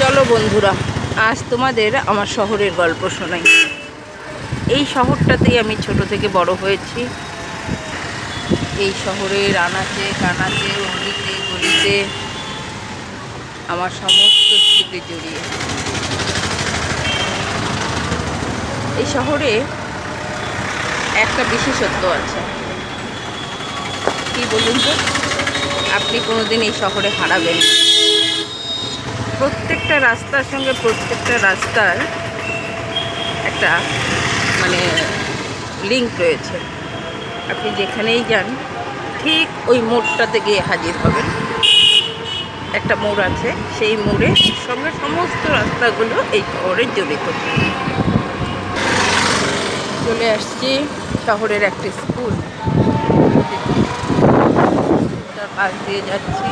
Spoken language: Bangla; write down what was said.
চলো বন্ধুরা, আজ তোমাদের আমার শহরের গল্প শোনাই। এই শহরটাতেই আমি ছোট থেকে বড় হয়েছি। এই শহরের আনাচে কানাচে অলিতে গলিতে আমার সমস্ত স্মৃতি জড়িয়ে। এই শহরে একটা বিশেষত্ব আছে, কি বলুন তো? আপনি কোনোদিন এই শহরে হারাবেন। প্রত্যেকটা রাস্তার সঙ্গে প্রত্যেকটা রাস্তার একটা লিঙ্ক রয়েছে। আপনি যেখানেই যান ঠিক ওই মোড়টাতে গিয়ে হাজির হবেন। একটা মোড় আছে, সেই মোড়ের সঙ্গে সমস্ত রাস্তাগুলো এই শহরে জড়িত। চলে আসছি শহরের একটি স্কুল, তার পাশ দিয়ে যাচ্ছি।